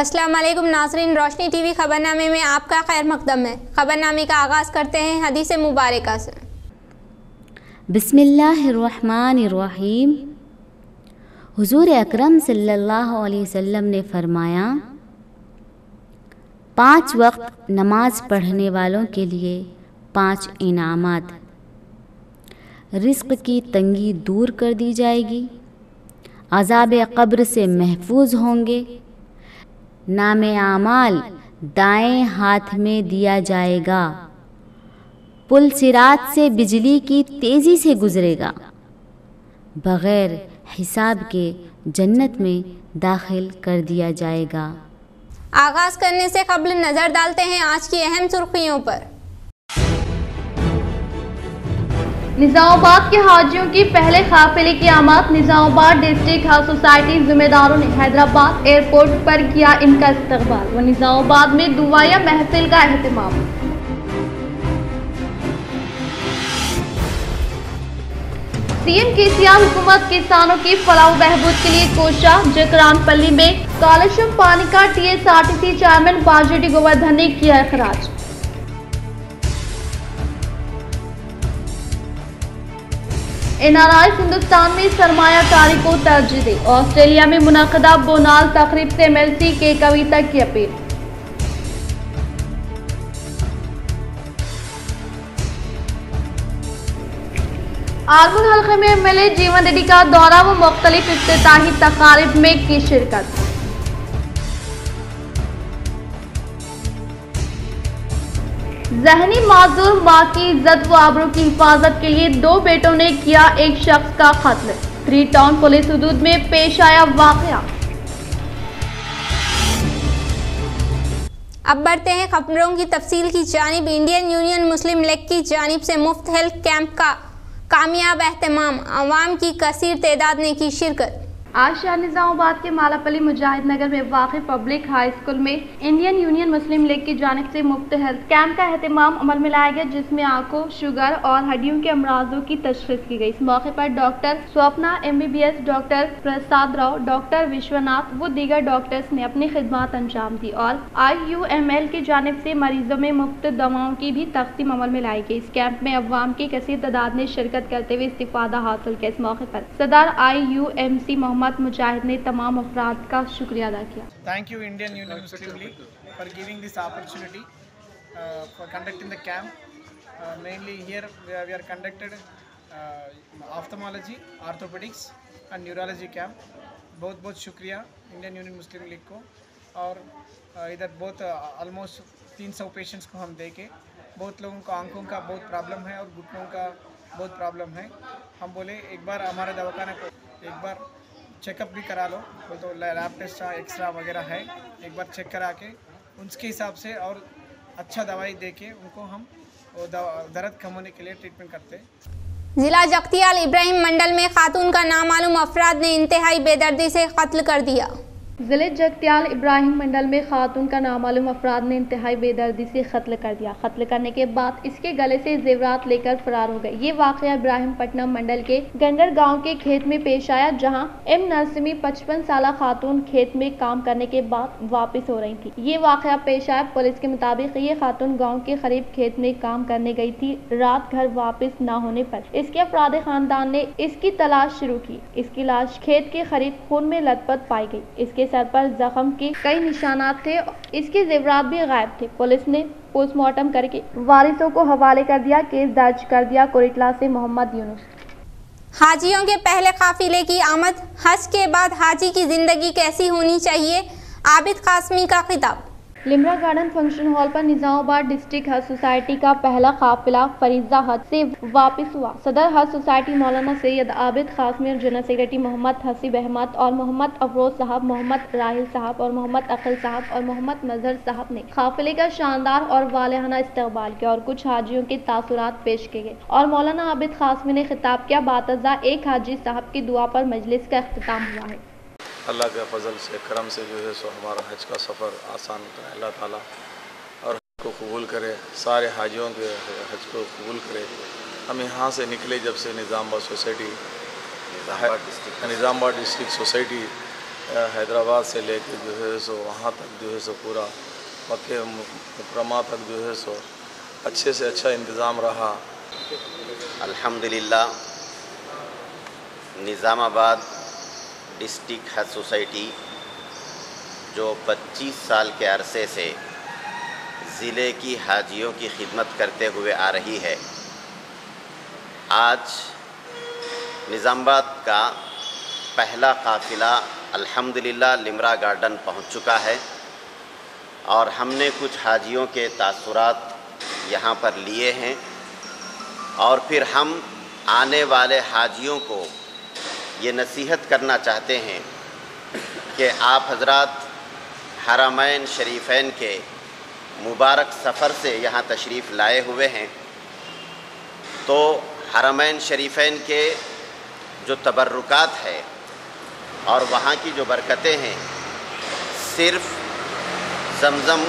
अस्सलाम वालेकुम नाज़रीन, रोशनी टीवी खबरनामे में आपका खैर मकदम है। खबरनामे का आगाज़ करते हैं हदीस मुबारका से। बिस्मिल्लाहिर्रहमानिर्रहीम। हुजूर अकरम सल्लल्लाहु अलैहि वसल्लम ने फरमाया, 5 वक्त नमाज पढ़ने वालों के लिए 5 इनामात। रिज़्क़ की तंगी दूर कर दी जाएगी, अज़ाब क़ब्र से महफूज होंगे, नामे आमाल दाएं हाथ में दिया जाएगा, पुल सिरात से बिजली की तेज़ी से गुजरेगा, बग़ैर हिसाब के जन्नत में दाखिल कर दिया जाएगा। आगाज़ करने से क़ब्ल नज़र डालते हैं आज की अहम सुर्खियों पर। निज़ामाबाद के हाजियों की पहले काफिले की आमद। निज़ामाबाद डिस्ट्रिक्ट हज सोसाइटी जिम्मेदारों ने हैदराबाद एयरपोर्ट पर किया इनका इस्तकबाल व निज़ामाबाद में दुआया महफिल का एहतमाम। सीएम केसीआर हुकूमत किसानों की फलाह बहबूद के लिए कोशा। जकरानपल्ली में कालेश्वरम पानी का टीएसआरटीसी चेयरमैन बाजेटी गोवर्धन ने किया अखराज। एनआरआई हिंदुस्तान में सरमायाकारी को तरजीह दे। ऑस्ट्रेलिया में मुनक़दा बोनाल तकरीब से एमएलसी के कविता की अपील। आलमगीर हल्के में एमएलए जीवन रेड्डी का दौरा व मुख्तलिफ इफ्तिताही तकारीब में की शिरकत। ज़हनी माजूर माँ की इज्जत व आबरू की हिफाजत के लिए 2 बेटों ने किया एक शख्स का कत्ल। 3 टाउन पुलिस हुदूद में पेश आया वाक़या। अब बढ़ते हैं खबरों की तफसील की जानिब। इंडियन यूनियन मुस्लिम लीग की जानिब से मुफ्त हेल्थ कैंप का कामयाब एहतमाम, अवाम की कसीर तादाद ने की शिरकत। आज शहर निज़ामाबाद के मालापल्ली मुजाहिद नगर में वाक़ पब्लिक हाई स्कूल में इंडियन यूनियन मुस्लिम लीग की जानिब से मुफ्त हेल्थ कैंप का एहतमाम अमल में लाया गया, जिसमें आंखों, शुगर और हड्डियों के अमराजों की तशख़ीस की गई। इस मौके पर doctor Swapna MBBS, doctor Prasad Rao, doctor Vishwanath व दीगर डॉक्टर्स ने अपनी खिदमत अंजाम दी और IUML की जानिब से मरीजों में मुफ्त दवाओं की भी तक़सीम अमल में लाई गई। इस कैंप में अवाम की कसीर तादाद ने शिरकत करते हुए इस्तिफादा हासिल किया। इस मौके पर सदर IUMC मुजाहिद ने तमाम अफराद का शुक्रिया अदा किया। Thank you Indian Union Muslim League for giving this opportunity for conducting the camp. Mainly here we are conducted ophthalmology, orthopedics and neurology camp. बहुत शुक्रिया Indian Union Muslim League को। और इधर बहुत almost 300 पेशेंट्स को हम देके, बहुत लोगों को आंखों का बहुत प्रॉब्लम है और घुटनों का बहुत प्रॉब्लम है। हम बोले एक बार हमारे दवाखाना को एक बार चेकअप भी करा लो, तो लैब टेस्ट एक्सरा वगैरह है, एक बार चेक करा के उसके हिसाब से और अच्छा दवाई दे के उनको हम दर्द कम होने के लिए ट्रीटमेंट करते हैं। जिला जगतियाल इब्राहिम मंडल में खातून का नामालूम अफराद ने इंतहाई बेदर्दी से कत्ल कर दिया। जिले जगतियाल इब्राहिम मंडल में खातून का नामालूम अफराद ने इंतहाई बेदर्दी से कत्ल कर दिया। कत्ल करने के बाद इसके गले से जेवरात लेकर फरार हो गए। ये वाकया इब्राहिमपट्टनम मंडल के गंडर गांव के खेत में पेश आया, जहां M नरसिमी 55 साला खातून खेत में काम करने के बाद वापस हो रही थी। ये वाकया पेश आया। पुलिस के मुताबिक ये खातून गाँव के करीब खेत में काम करने गई थी। रात घर वापस न होने पर इसके अफराद खानदान ने इसकी तलाश शुरू की। इसकी लाश खेत के करीब खून में लथपथ पाई गई। इसके सर पर जख्म के कई निशानात थे। इसके जेवरात भी गायब थे। पुलिस ने पोस्टमार्टम करके वारिसों को हवाले कर दिया। केस दर्ज कर दिया। कोरिटला से मोहम्मद यूनुस। हाजियों के पहले काफिले की आमद, हज के बाद हाजी की जिंदगी कैसी होनी चाहिए, आबिद कासमी का खिताब। लिमरा गार्डन फंक्शन हॉल पर निज़ामाबाद डिस्ट्रिक्ट हज सोसाइटी का पहला काफिला फरीजा हज से वापस हुआ। सदर हज सोसाइटी मौलाना सैयद आबिद कासमी और जनरल सेक्रेटरी मोहम्मद हसीब अहमद और मोहम्मद अफरोज साहब, मोहम्मद राहिल साहब और मोहम्मद अखिल साहब और मोहम्मद मजहर साहब ने काफिले का शानदार और वालिहाना इस्तकबाल किया और कुछ हाजियों के तासुरात पेश किए गए और मौलाना आबिद कासमी ने खिताब किया। बातज़ा एक हाजी साहब की दुआ पर मजलिस का इख्तिताम हुआ है। अल्लाह के फजल से करम से जो है सो हमारा हज का सफ़र आसान कराए अल्लाह ताला और हज को कबूल करे, सारे हाजियों के हज को कबूल करे। हम यहाँ से निकले जब से Nizamabad society Nizamabad district society Hyderabad से लेकर जो है सो वहाँ तक जो है सो पूरा मक्के मुकरमा तक जो है सो अच्छे से अच्छा इंतज़ाम रहा। अल्हम्दुलिल्लाह निज़ामाबाद डिस्ट्रिक्ट हज सोसाइटी जो 25 साल के अरसे से ज़िले की हाजियों की खिदमत करते हुए आ रही है, आज निज़ामाबाद का पहला काफ़िला अल्हम्दुलिल्लाह लिम्रा गार्डन पहुंच चुका है और हमने कुछ हाजियों के तासुरात यहाँ पर लिए हैं और फिर हम आने वाले हाजियों को ये नसीहत करना चाहते हैं कि आप हज़रात हरमैन शरीफ़ैन के मुबारक सफ़र से यहाँ तशरीफ़ लाए हुए हैं, तो हरमैन शरीफ़ैन के जो तबर्रुकात है और वहाँ की जो बरकतें हैं, सिर्फ़ ज़मज़म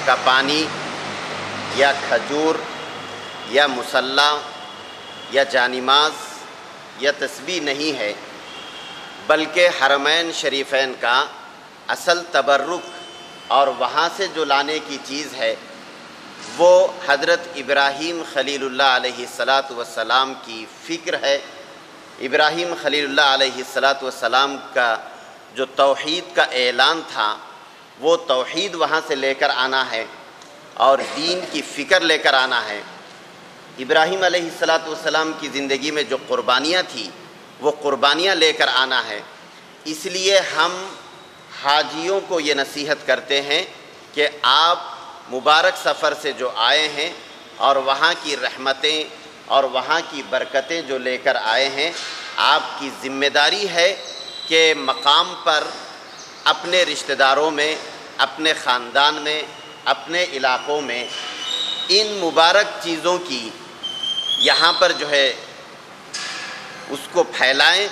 का पानी या खजूर या मुसल्ला या जानिमाज़ या तस्बीह नहीं है, बल्कि हरमैन शरीफ़ैन का असल तबर्रुक और वहाँ से जो लाने की चीज़ है वो हज़रत इब्राहीम खलीलुल्लाह अलैहिस्सलातु वस्सलाम की फ़िक्र है। इब्राहीम खलीलुल्लाह अलैहिस्सलातु वस्सलाम का जो तौहीद का ऐलान था वो तौहीद वहाँ से लेकर आना है और दीन की फ़िक्र लेकर आना है। इब्राहीम अलैहिस्सलातु वस्सलाम की ज़िंदगी में जो क़ुरबानियाँ थी वो क़ुरबानियाँ लेकर आना है। इसलिए हम हाजियों को ये नसीहत करते हैं कि आप मुबारक सफ़र से जो आए हैं और वहाँ की रहमतें और वहाँ की बरकतें जो लेकर आए हैं, आपकी ज़िम्मेदारी है कि मकाम पर अपने रिश्तेदारों में, अपने ख़ानदान में, अपने इलाक़ों में इन मुबारक चीज़ों की यहाँ पर जो है उसको फैलाएं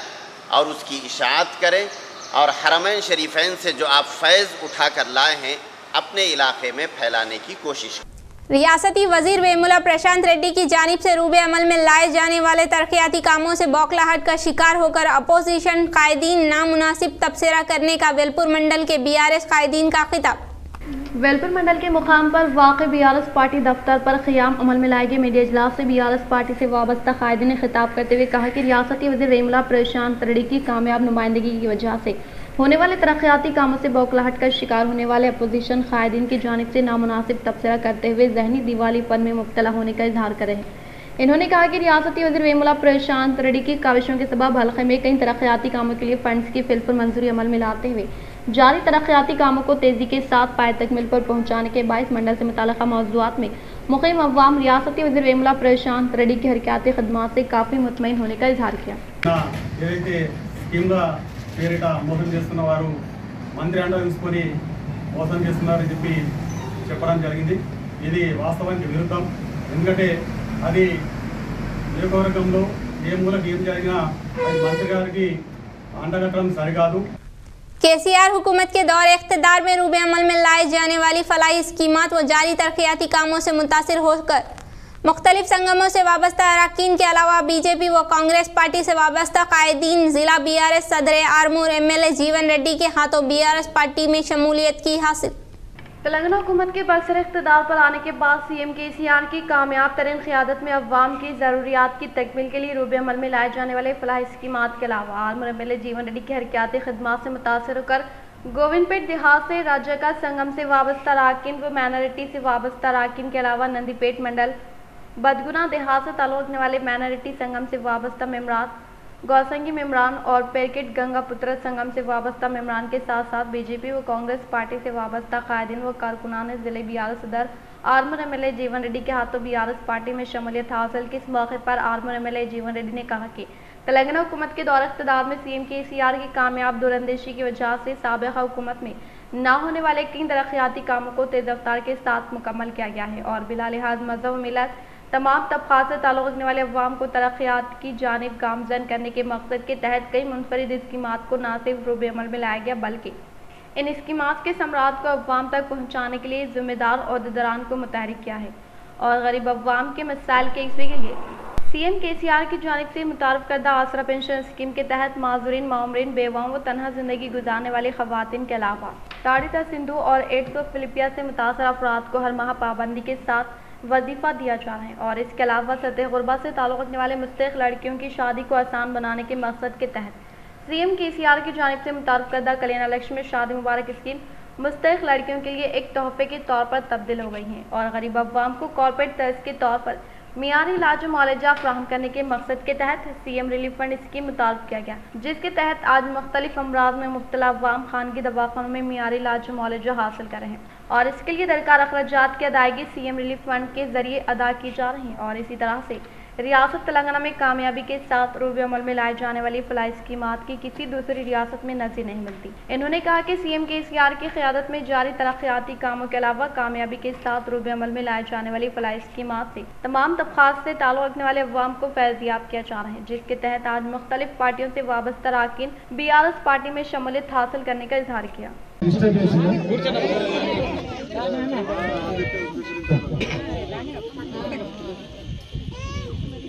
और उसकी इशाअत करें और हरमैन शरीफ़ैन से जो आप फैज़ उठा कर लाए हैं अपने इलाके में फैलाने की कोशिश। रियासती वजीर वेमुला प्रशांत रेड्डी की जानिब से रूबे अमल में लाए जाने वाले तरक्याती कामों से बौखलाहट का शिकार होकर अपोजिशन कायदीन नामुनासिब तबसरा करने का वेलपुर मंडल के बीआरएस कायदीन का खिताब। वेलपुर मंडल के मुकाम पर वाक़ बीआरएस पार्टी दफ्तर पर क़याम अमल में लाए गए मीडिया इजलास से बीआरएस पार्टी से वाबस्ता कायदीन ने खिताब करते हुए कहा कि रियासती वज़ीर वेमुला प्रशांत रेड्डी की कामयाब नुमाइंदगी की वजह से होने वाले तरक्याती कामों से बौखलाहट का शिकार होने वाले अपोजिशन कायदीन की जानिब से नामुनासिब तबसरा करते हुए जहनी दिवालीपन में मुब्तला होने का इजहार करे हैं। इन्होंने कहा कि रियासती वज़ीर वेमुला प्रशांत रेड्डी की काविशों के सबब हल्के में कई तरक्याती कामों के लिए फंड्स की फिल पर मंजूरी अमल में लाते हुए जारी तरक्याती कामों को तेज़ी के साथ पाए तकमील पर पहुँचाने के बायस मंडल से मुताल्लिक़ा मौज़ूआत में मुक़ीम अवाम रियासती वज़ीर वेमुला प्रशांत रेड्डी की हरकयाती खदमात से काफ़ी मुतमईन होने का इजहार किया। పేరిట మోసం చేస్తున్న వారు మంత్రి అండ తీసుకొని మోసం చేస్తున్నారని చెప్పి చెప్పడం జరిగింది। ఇది వాస్తవానికి విరుద్ధం। ఎందుకంటే అది నియోజకవర్గంలో ఏ మూలకి ఏం జరిగినా అది మంత్రి గారికి అండగట్టడం సరికాదు। केसीआर हुकूमत के दौर इख्तिदार में रूबे अमल में लाए जाने वाली फलाही स्कीमात व जारी तरक्याती कामों से मुतासिर होकर मुख्तलिफ संगमों से वाबस्ता अरकान के अलावा बीजेपी व कांग्रेस पार्टी से वाबस्ता कायदीन जिला बीआरएस सदर आरमूर एमएलए जीवन रेड्डी के हाथों बीआरएस पार्टी में शमूलियत की हासिल। तेलंगाना हुकूमत के बरसर इख्तिदार पर आने के बाद सीएम केसीआर की कामयाब तरीन क़यादत में अवाम की ज़रूरियात की तकमील के लिए रूबे अमल में लाए जाने वाले फलाही स्कीमात के अलावा आरमूर एमएलए जीवन रेड्डी की हरकयाती खदमात से मुतासर होकर गोविंदपेट देहात से राज्य का संगम से वाबस्ता अरकान व माइनॉरिटी से वाबस्ता अरकान के अलावा नंदीपेट मंडल बदगुना देहात से ताल्लुक़ रखने वाले माइनॉरिटी संगम से वाबस्ता मेम्बरान, गौसंगी मेम्बरान और पेरकेट गंगा पुत्र संगम से वाबस्ता मेम्बरान के साथ साथ बीजेपी व कांग्रेस पार्टी से वाबस्ता कायदीन व कारकुनान ज़िले बीआरएस सदर आरमूर एमएलए जीवन रेड्डी के हाथों बीआरएस पार्टी में शमूलियत हासिल की। इस मौके पर आरमूर एमएलए जीवन रेड्डी ने कहा कि तेलंगाना हुकूमत के दौर इख्तिदार में सीएम केसीआर की कामयाब दूरअंदेशी की वजह से साबिक़ा हुकूमत में ना होने वाले 3 तरक्याती कामों को तेज़ रफ्तार के साथ मुकम्मल किया गया है और बिला लिहाज मज़हब व मिलत तमाम तबक़ात से ताल्लुक़ रखने वाले अवाम को तरक्यात की जानिब गामज़न करने के मकसद के तहत कई मुनफरिद स्कीमात को न सिर्फ रूबे अमल में लाया गया बल्कि इन स्कीमात के समरात को अवाम तक पहुँचाने के लिए ज़िम्मेदार अहदेदारान को मुतहरिक किया है और गरीब अवाम के मसाइल के इस्वे के लिए CM KCR की जानिब से मुतारफ करदा आसरा पेंशन स्कीम के तहत माजूरीन, मामरीन, बेवाओं व तनहा जिंदगी गुजारने वाली खवातीन के अलावा ताड़िता सिंधु और एड्स व फिलिपिया से मुतासर अफराद को हर माह पाबंदी के साथ वजीफा दिया जा रहा है और इसके अलावा सतह गुरबा से ताल्लुक़ रखने वाले मुस्तहिक़ लड़कियों की शादी को आसान बनाने के मकसद के तहत CM KCR की जानिब से मुतारफ करदा कल्याण लक्ष्मी शादी मुबारक स्कीम मुस्तहिक़ लड़कियों के लिए एक तोहफे के तौर पर तब्दील हो गई हैं और गरीब अवाम को कॉर्पोरेट तर्ज के तौर पर मियारी इलाज मुआलजा फ्राहम करने के मकसद के तहत CM रिलीफ फंड स्कीम मुतारफ किया गया, जिसके तहत आज मुख्तलिफ अमराज में मुब्तला अवाम खानगी दवाखानों में मियारी इलाज मुआलजा हासिल कर रहे हैं और इसके लिए दरकार अखराजात की अदायगी CM रिलीफ फंड के जरिए अदा की जा रही है और इसी तरह से रियासत तेलंगाना में कामयाबी के साथ रूबे अमल में लाए जाने वाली फलाई स्कीमात की किसी दूसरी रियासत में नज़ीर नहीं मिलती। इन्होंने कहा कि CM KCR की क़यादत में जारी तरक्याती कामों के अलावा कामयाबी के साथ रूबे अमल में लाए जाने वाली फलाई स्कीमात से तमाम तबक़ात से ताल्लुक़ रखने वाले अवाम को फैज़याब किया जा रहा है, जिसके तहत आज मुख्तलिफ पार्टियों से वाबस्ता अरकान BRS पार्टी में शमूलियत हासिल करने का इजहार किया।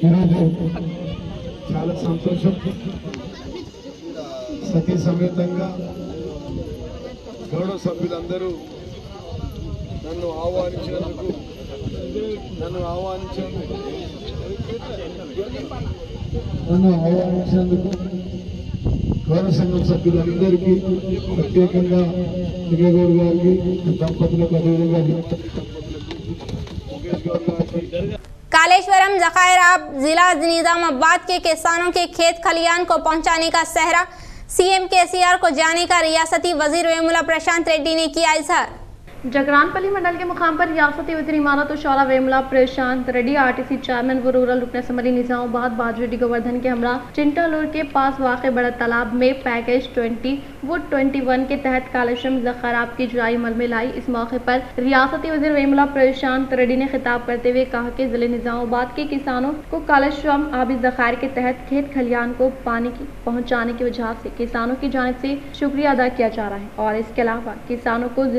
ఈరోజు చాలా సంతోషం, సతీ సమేతంగా గౌరవ సభ్యులందరూ నన్ను ఆహ్వానించినందుకు గౌరవ సంఘం సభ్యులందరికీ ప్రత్యేకంగా నిగగౌడ్ గారికి, దంపతులకు, అదేవిధంగా ముఖేష్ గౌడ్ గారికి कालेश्वरम ज़खायराब जिला निजामाबाद के किसानों के खेत खलियान को पहुंचाने का सहरा CM KCR को जाने का रियासती वजीर वेमुला प्रशांत रेड्डी ने किया इजहार। जगरानपल्ली मंडल के मुकाम पर रियासती वज़ीर इमारत और शौरा वेमुला प्रशांत रेड्डी, RTC चेयरमैन व रूरल रुकन असम्बली निजामाबाद बाजू गोवर्धन के हमरा चिंटालूर के पास वाक़ बड़ा तालाब में पैकेज 20 व 21 के तहत कालेश्वरम ज़खायराब की जुराई अमल में लाई। इस मौके पर रियासती वज़ीर वेमुला प्रशांत रेड्डी ने खिताब करते हुए कहा कि ज़िले निजामाबाद के किसानों को कालेश्वरम आबी ज़खायर के तहत खेत खलियान को पानी की पहुँचाने की वजह से किसानों की जानिब से शुक्रिया अदा किया जा रहा है और इसके अलावा किसानों की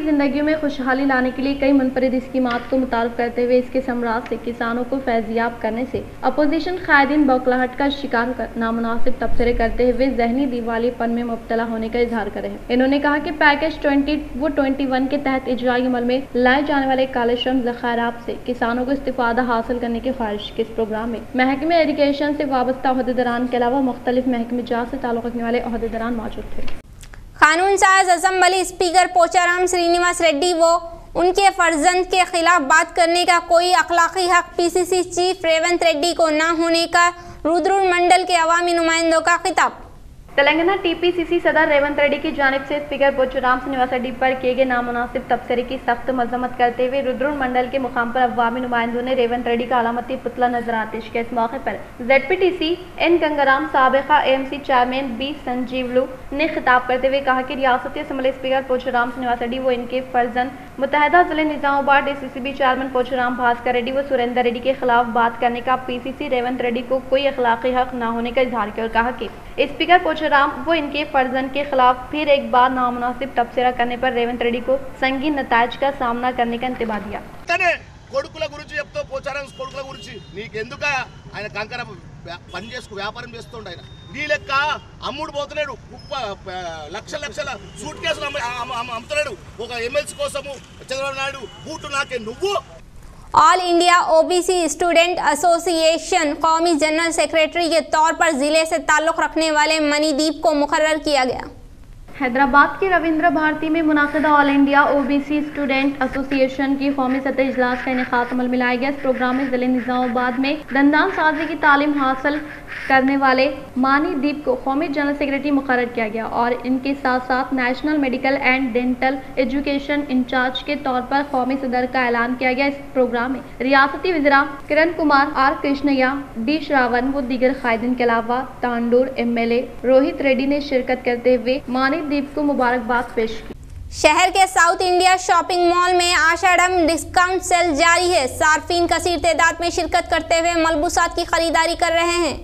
जिंदगियों में खुशहाली लाने के लिए कई मुनफरिद स्कीमात को मुतारफ करते हुए इसके समराज से किसानों को फैज़याब करने से अपोजिशन कायदीन बौखलाहट का शिकार होकर नामुनासिब तबसरे करते हुए जहनी दीवालीपन में मुब्तला होने का इजहार करे हैं। इन्होंने कहा कि पैकेज 20 व 21 के तहत इजराई अमल में लाए जाने वाले कालेश्वरम ज़खायराब से किसानों को इस्तिफादा हासिल करने की ख्वाहिश के इस प्रोग्राम में महकमे एजुकेशन से वाबस्ता ओहदेदारान के अलावा मुख्तलिफ महकमे जात से ताल्लुक़ रखने वाले ओहदेदारान मौजूद थे। कानून साज असम्बली स्पीकर पोचाराम श्रीनिवास रेड्डी वो उनके फर्जंद के खिलाफ बात करने का कोई अखलाकी हक PCC चीफ रेवंत रेड्डी को न होने का रुद्रुर मंडल के अवामी नुमाइंदों का खिताब। तेलंगाना TPCC सदर रेवंत रेड्डी की जानिब से स्पीकर पोचाराम श्रीनिवास रेड्डी पर किए गए नामुनासिब तबसरे की सख्त मजम्मत करते हुए रुद्रुर मंडल के मुकाम पर अवामी नुमाइंदों ने रेवंत रेड्डी का अलामती पुतला नजर आतिश किया। इस मौके पर ZPTC N गंगाराम, साबिका AMC चेयरमैन B संजीवलू ने खिताब करते हुए कहा कि रियासती असम्बली स्पीकर पोचाराम श्रीनिवास रेड्डी वो इनके फर्जंद मुतहदा जिले निजामाबाद DCCB चेयरमैन पोचाराम भास्कर रेड्डी व सुरेंद्र रेड्डी के खिलाफ बात करने का PCC रेवंत रेड्डी को कोई अखलाकी हक न होने का इजहार किया और कहा कि स्पीकर पोचाराम वो इनके फर्जंद के खिलाफ फिर एक बार नामुनासिब तबसरा करने पर रेवंत रेड्डी को संगीन नताइज का सामना करने का इंतबा दिया। కొడుకుల గురించి చెప్తూ పోచారం కొడుకుల గురించి నీకెందుక ఆయన కంకర పని చేసుకు వ్యాపారం చేస్తుండ ఆయన నీ లెక్క అమ్ముడు పోతున్నాడు లక్షల సూట్ కేసులు అమ్ముతున్నాడు ఒక ఎమ్మెల్సీ కోసము చంద్రబాబు నాయుడు బూటు నాకే నువ్వు। All India OBC student association कौमी जनरल सेक्रेटरी के तौर पर जिले से ताल्लुक़ रखने वाले मणिदीप को मुकर्रर किया गया। हैदराबाद के रविंद्र भारती में मुनाकिदा all India OBC student association की कौमी सतह इजलास का इनेकाद अमल में लाया गया। इस प्रोग्राम में जिले निजामाबाद में दंदान साजी की तालीम हासिल करने वाले मानी दीप को कौमी जनरल सेक्रेटरी मुकर्रर किया गया और इनके साथ साथ national medical and dental education incharge के तौर पर कौमी सदर का ऐलान किया गया। इस प्रोग्राम में रियासती वज़ीरा किरण कुमार, R कृष्णया, D श्रावण व दीगर कायदीन के अलावा तांडूर MLA रोहित रेड्डी ने शिरकत करते हुए मानी दीप को मुबारकबाद पेश की। शहर के साउथ इंडिया शॉपिंग मॉल में आषाढ़म डिस्काउंट सेल जारी है। सार्फिन कसीर तादाद में शिरकत करते हुए मलबूसात की खरीदारी कर रहे हैं।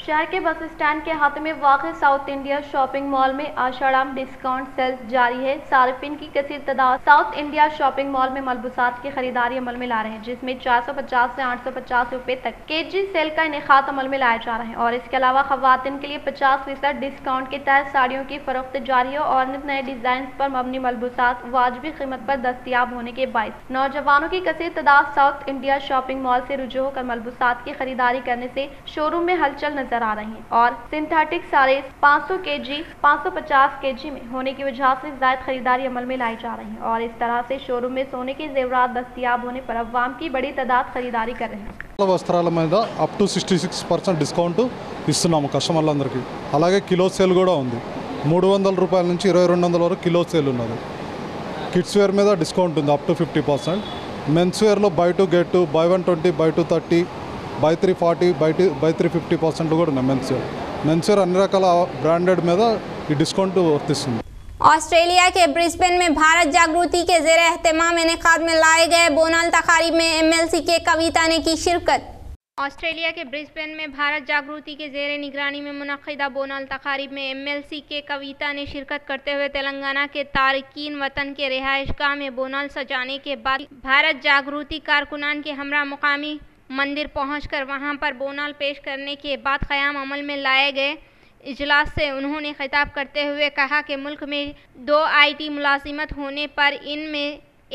शहर के बस स्टैंड के हाथ में वाक़ साउथ इंडिया शॉपिंग मॉल में आषाढ़ डिस्काउंट सेल्स जारी है। सार्फिन की कसीर तादाद साउथ इंडिया शॉपिंग मॉल में मलबूसात की खरीदारी अमल में ला रहे हैं, जिसमें 450 से 850 रुपए तक केजी सेल का इनेकाद अमल में लाया जा रहा है। और इसके अलावा खवातीन के लिए 50% डिस्काउंट के तहत साड़ियों की फरोख्त जारी है और नित नए डिजाइन पर मबनी मलबूसात वाजिबी कीमत पर दस्तियाब होने के बायस नौजवानों की कसीर तादाद साउथ इंडिया शॉपिंग मॉल से रुजू होकर मलबूसात की खरीदारी करने से शोरूम में हलचल नजर आ रही है। और सिंथेटिक साड़ीज 500 केजी 550 केजी में होने की वजह से ज्यादा खरीदारी अमल में लाई जा रही है और इस तरह से शोरूम में सोने के जेवरात दस्तियाब होने पर अवाम की बड़ी तादाद खरीदारी कर रहे हैं। వస్త్రాల మీద అప్ టు 66% డిస్కౌంట్ ఇస్తున్నాము కస్టమర్లందరికీ. అలాగే కిలో సేల్ కూడా ఉంది. 300 రూపాయల నుంచి 2200 వరకు కిలో సేల్ ఉన్నది. కిడ్స్ వేర్ మీద డిస్కౌంట్ ఉంది అప్ టు 50%. మెన్స్ వేర్లో buy two get two buy 120 buy 230 buy 340 buy 350% కూడా ఉన్నాయి. మెన్స్ వేర్ అన్ని రకాల బ్రాండెడ్ మీద ఈ డిస్కౌంట్ వర్తిస్తుంది. ऑस्ट्रेलिया के ब्रिस्बेन में भारत जागृति के ज़ेर एहतमाम इनेकाद में लाए गए बोनाल तकारीब में MLC के कविता ने की शिरकत। ऑस्ट्रेलिया के ब्रिस्बेन में भारत जागृति के ज़ेर निगरानी में मुनक़िदा बोनाल तकारीब में MLC के कविता ने शिरकत करते हुए तेलंगाना के तारकीन वतन के रिहाइशगाह में बोनाल सजाने के बाद भारत जागृति कारकुनान के हमरा मुकामी मंदिर पहुंचकर वहां पर बोनाल पेश करने के बाद क़याम अमल में लाए गए इजलास से उन्होंने खिताब करते हुए कहा कि मुल्क में 2 IT मुलाजिमत होने पर इनमें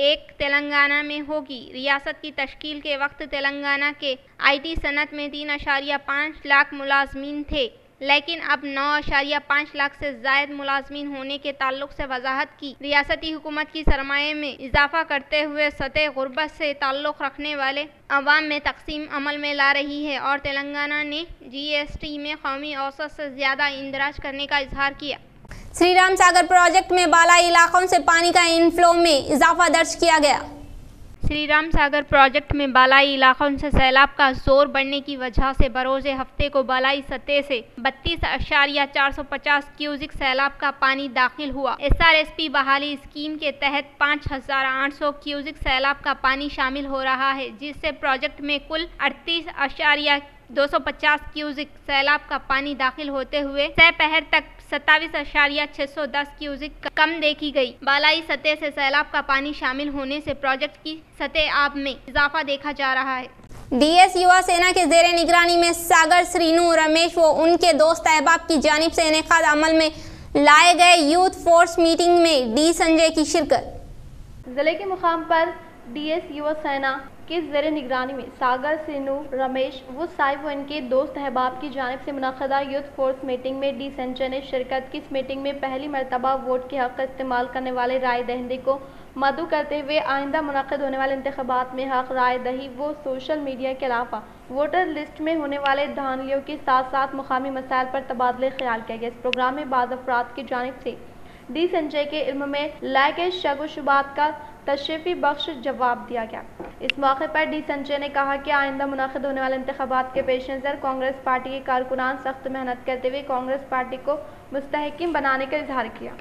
एक तेलंगाना में होगी। रियासत की तश्कील के वक्त तेलंगाना के IT सनत में 3.5 लाख मुलाजमीन थे, लेकिन अब 9.5 लाख से ज़ायद मुलाजमीन होने के ताल्लुक से वजाहत की। रियासती हुकूमत की सरमाए में इजाफा करते हुए सतह गुर्बत से ताल्लुक रखने वाले अवाम में तकसीम अमल में ला रही है और तेलंगाना ने GST में कौमी औसत से ज़्यादा इंदराज करने का इजहार किया। श्री राम सागर प्रोजेक्ट में बालाई इलाकों से पानी का इनफ्लो में इजाफा दर्ज किया गया। श्री राम सागर प्रोजेक्ट में बालाई इलाकों से सैलाब का जोर बढ़ने की वजह से बरोज़ हफ्ते को बालाई सतह से 32.450 क्यूसिक सैलाब का पानी दाखिल हुआ। SRSP बहाली स्कीम के तहत 5,800 क्यूसिक सैलाब का पानी शामिल हो रहा है, जिससे प्रोजेक्ट में कुल 38.250 क्यूसिक सैलाब का पानी दाखिल होते हुए सपहर तक 27.610 क्यूसिक कम देखी गई। बालाई सतह से सैलाब का पानी शामिल होने से प्रोजेक्ट की सतह आब में इजाफा देखा जा रहा है। DS युवा सेना के ज़ेरे निगरानी में सागर, श्रीनू, रमेश व उनके दोस्त अहबाब की जानिब से इनेकाद अमल में लाए गए यूथ फोर्स मीटिंग में D संजय की शिरकत। जिले के मुकाम पर DS युवा सेना के ज़ेरे निगरानी में सागर, सीनू, रमेश वो साहिब व इनके दोस्त अहबाब की जानिब से मुनक़दा यूथ फोर्स मीटिंग में D संजय ने शिरकत की। इस मीटिंग में पहली मरतबा वोट के हक़ का इस्तेमाल करने वाले राय दहिंदे को मदऊ करते हुए आइंदा मुनक़िद होने वाले इंतख़ाबात में हक़ राय दही वो सोशल मीडिया के अलावा वोटर लिस्ट में होने वाले धांधलियों के साथ साथ मुकामी मसाइल पर तबादले ख्याल किया गया। इस प्रोग्राम में बाज़ अफराद की जानिब से D संजय के इल्म में लाए गए शक व शुबात का तशरीफ़ी बख्श जवाब दिया गया। इस मौके पर D संजय ने कहा कि आइंदा मुनक़िद होने वाले इंतख़ाबात के पेश नज़र कांग्रेस पार्टी के कारकुनान सख्त मेहनत करते हुए कांग्रेस पार्टी को मुस्तहकिम बनाने का इजहार किया।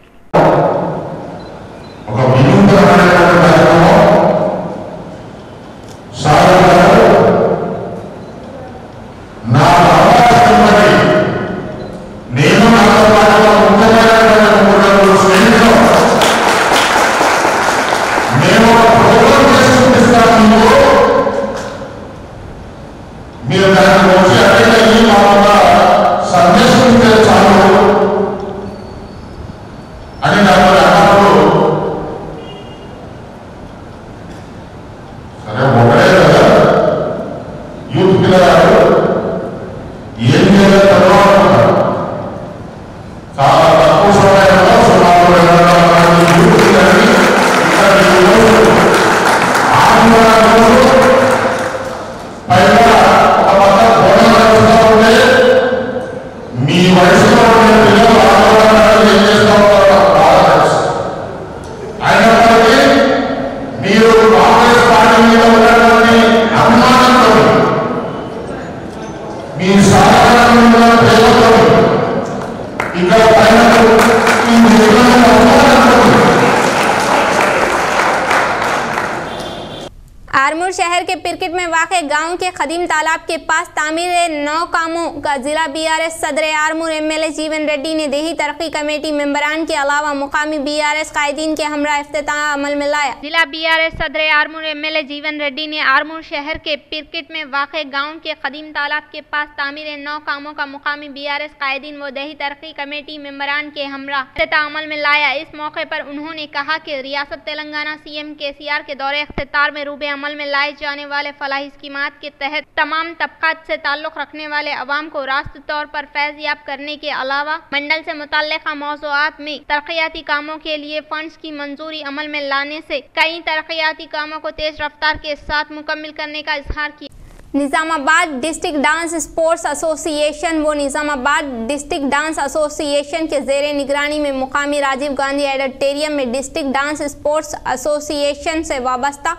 शहर के पिरकिट में वाक़े गांव के खदीम तालाब के पास तामीर 9 कामों का जिला बीआरएस सदर आरमूर एमएलए जीवन रेड्डी ने देही तरक्की कमेटी मेंबरान के अलावा मुकामी बीआरएस कायदीन के हमरा इफ्तिताह अमल में लाया। जिला बीआरएस सदर आरमूर एमएलए जीवन रेड्डी ने आरमूर शहर के पिरकिट में वाक़े गाँव के खदीम तालाब के पास तामीर 9 कामों का मुकामी बीआरएस कायदीन व देही तरक्की कमेटी मेंबरान के हमरा इफ्तिताह अमल में लाया। इस मौके पर उन्होंने कहा कि रियासत तेलंगाना सीएम केसीआर के दौरे इख्तितार में रूबे अमल में लाए जाने वाले फलाही स्कीमात के तहत तमाम तबकात से ताल्लुक़ रखने वाले अवाम को रास्त तौर पर फैज़याब करने के अलावा मंडल से मुतल्लिक़ा मौज़ूआत में तरक्याती कामों के लिए फंड्स की मंजूरी अमल में लाने से कई तरक्याती कामों को तेज रफ्तार के साथ मुकम्मिल करने का इजहार किया। Nizamabad district dance sports association व निज़ामाबाद डिस्ट्रिक्ट डांस एसोसिएशन के ज़ेरे निगरानी में मुकामी राजीव गांधी ऑडिटोरियम में डिस्ट्रिक्ट डांस स्पोर्ट्स एसोसिएशन से वाबस्ता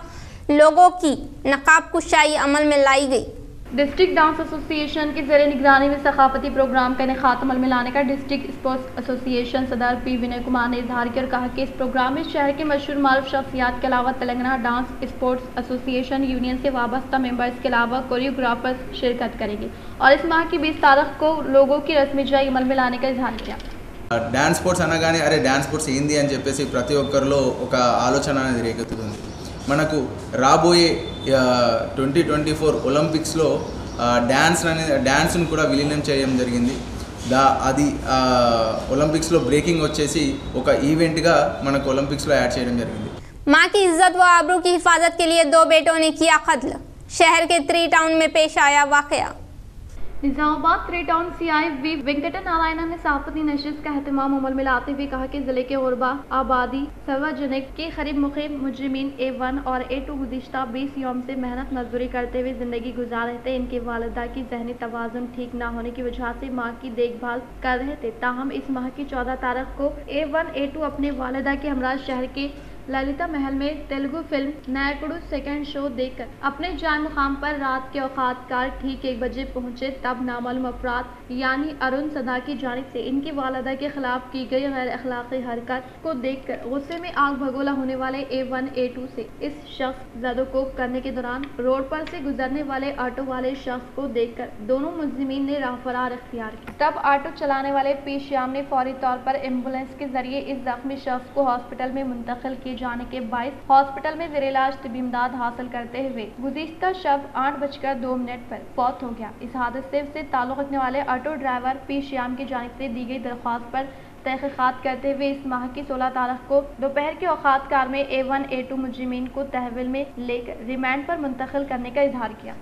लोगों की नकाब कुशाई अमल में लाई गई। डिस्ट्रिक्ट डांस एसोसिएशन की ज़ेरे निगरानी में सकाफती प्रोग्राम का इनेकाद अमल में लाने का डिस्ट्रिक्ट स्पोर्ट्स एसोसिएशन सदर पी विनय कुमार ने इजहार किया और कहा कि इस प्रोग्राम में शहर के मशहूर मारूफ शख्सियात के अलावा Telangana dance sports association union से वाबस्ता मेंबर्स के अलावा कोरियोग्राफर्स शिरकत करेंगे और इस माह की 20 तारीख को लोगों की रस्मी जाई अमल में लाने का इजहार किया। డాన్స్ స్పోర్ట్స్ అనగానే అరే డాన్స్ స్పోర్ట్స్ ఏంది అని చెప్పేసి ప్రతి ఒక్కరిలో ఒక ఆలోచన అనేది రేకెత్తుతుంది. మనకు రాబోయే 2024 ఒలింపిక్స్లో డ్యాన్స్ను కూడా విలీనం చేయడం జరిగింది. అది ఒలింపిక్స్లో బ్రేకింగ్ వచ్చేసి ఒక ఈవెంట్గా మనకు ఒలింపిక్స్లో యాడ్ చేయడం జరిగింది. माँ की इज्जत व आबरू की हिफाजत के लिए 2 बेटों ने किया कत्ल। शहर के 3 टाउन में पेश आया वाक़या। Nizamabad 3 town CI V Venkat Narayan ने सहाफती नशिस्त का एहतमाम अमल में लाते हुए कहा कि जिले के उर्बा आबादी सार्वजनिक के करीब मुखिम मुजरिमीन A1 और A2 गुज़िश्ता 20 यौम से मेहनत मजदूरी करते हुए ज़िंदगी गुजार रहे थे। इनके वालिदा की जहनी तवाज़ुन ठीक ना होने की वजह से माँ की देखभाल कर रहे थे। ताहम इस माह की 14 तारीख को A1 A2 अपने वालिदा के हमरा शहर के ललिता महल में तेलुगु फिल्म नायकुडु सेकंड शो देखकर अपने जान मुकाम पर रात के औकातकार ठीक 1 बजे पहुंचे। तब नामालूम अफराद यानी अरुण सदा की जानिब से इनकी वालिदा के खिलाफ की गई गैर अखलाकी हरकत को देखकर गुस्से में आग भगोला होने वाले A1 A2 से इस शख्स ज़दोकोब करने के दौरान रोड पर से गुजरने वाले ऑटो वाले शख्स को देखकर दोनों मुजरिमीन ने राह फरार इख्तियार की। तब ऑटो चलाने वाले पी श्याम ने फौरी तौर पर एम्बुलेंस के जरिए इस जख्मी शख्स को हॉस्पिटल में मुंतकिल किए जाने के बायस हॉस्पिटल में ज़ेरे इलाज तिब्बी इमदाद हासिल करते हुए गुज़िश्ता शब 8:02 पर फौत हो गया। इस हादसे से ताल्लुक़ रखने वाले ऑटो ड्राइवर पी श्याम की जानिब से दी गई दरख्वास्त पर तहक़ीक़ात करते हुए इस माह की 16 तारीख को दोपहर के औकात कार में A1 A2 मुजरिमीन को तहवील में लेकर रिमांड पर मुंतकिल करने का इजहार किया।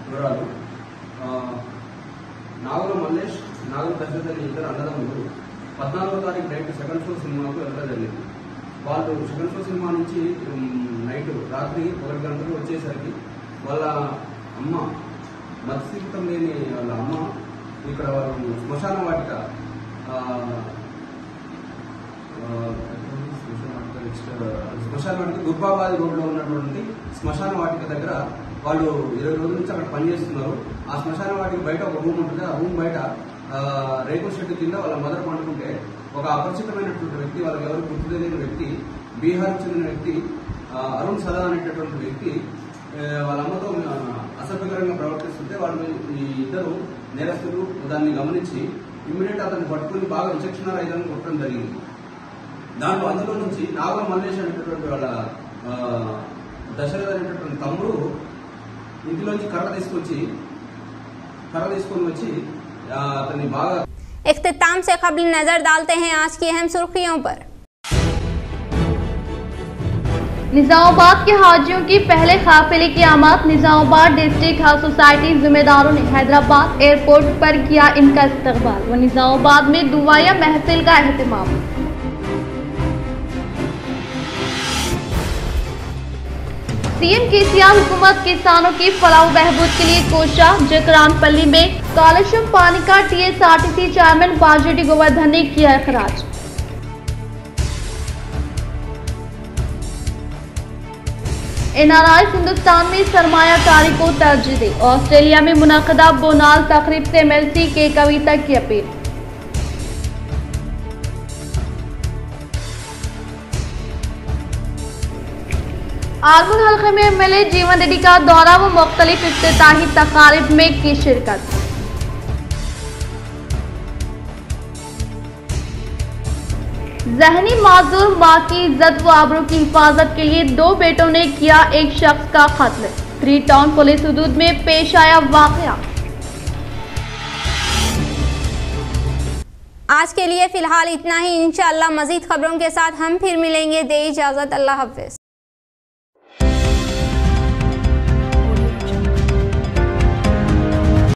వివరాలు నాగుల మల్లేష్ నాగుల దశరథ్ అనే ఇద్దరు అన్నదమ్ములు 14వ తారీఖు నైట్ సెకండ్ షో సినిమాకు వెళ్ళడం జరిగింది. వాళ్ళు సెకండ్ షో సినిమా నుంచి నైట్ రాత్రి 1 గంటలకు వచ్చేసరికి వాళ్ళ అమ్మ మత్స్యతం లేని వాళ్ళ అమ్మ ఇక్కడ శ్మశాన వాటిక గుర్బాబాద్ రోడ్లో ఉన్నటువంటి శ్మశాన వాటిక దగ్గర వాళ్ళు 20 రోజుల నుంచి అక్కడ పనిచేస్తున్నారు. ఆ శ్మశాన వాటికి బయట ఒక రూమ్ ఉంటుంది. ఆ రూమ్ బయట రేకుల షెడ్ కింద వాళ్ళ మదర్ పండుకుంటే ఒక అపరిచితమైనటువంటి వ్యక్తి, వాళ్ళకి ఎవరు గుర్తు తెలియని వ్యక్తి, బీహార్ చెందిన వ్యక్తి అరుణ్ సదా అనేటటువంటి వ్యక్తి వాళ్ళ అమ్మతో అసభ్యకరంగా ప్రవర్తిస్తుంటే వాళ్ళు ఈ ఇద్దరు నేరస్తులు దాన్ని గమనించి ఇమ్మీడియట్ అతన్ని పట్టుకుని బాగా విచక్షణ రహితంగా కొట్టడం జరిగింది. దాంట్లో అందులో నుంచి నాగుల మల్లేష్ అనేటటువంటి వాళ్ళ దశరథ్ అనేటటువంటి తమ్ముడు ఇంటిలోంచి కర్ర తీసుకొని వచ్చి అతన్ని బాగా इख्तिताम से कबल नजर डालते हैं आज की अहम सुर्खियों पर। निजामाबाद के हाजियों की पहले काफिले की आमद। निजामाबाद डिस्ट्रिक्ट हाउस सोसाइटी जिम्मेदारों ने हैदराबाद एयरपोर्ट पर किया इनका इस्तकबाल व निजामाबाद में दुआया महफिल का एहतमाम। सीएम केसीआर हुकूमत किसानों की फलाह बहबूद के लिए कोशा। जकरानपल्ली में कालेश्वरम पानी का TSRTC चेयरमैन बाजेडी गोवर्धन ने किया अखराज। NRIs हिंदुस्तान में सरमायाकारी को तरजीह दे, ऑस्ट्रेलिया में मुनक़दा बोनाल तकरीब से MLC के कविता की अपील। आलमगीर हल्के में MLA जीवन रेड्डी का दौरा व मुख्तलिफ इफ्तिताही तकारीब में की शिरकत। ज़हनी माजूर माँ की इज्जत व आबरू की हिफाजत के लिए 2 बेटों ने किया एक शख्स का कत्ल। 3 टाउन पुलिस हुदूद में पेश आया वाक़या। आज के लिए फिलहाल इतना ही। इंशाअल्लाह मज़ीद खबरों के साथ हम फिर मिलेंगे। दे इजाज़त, अल्लाह हाफ़िज़।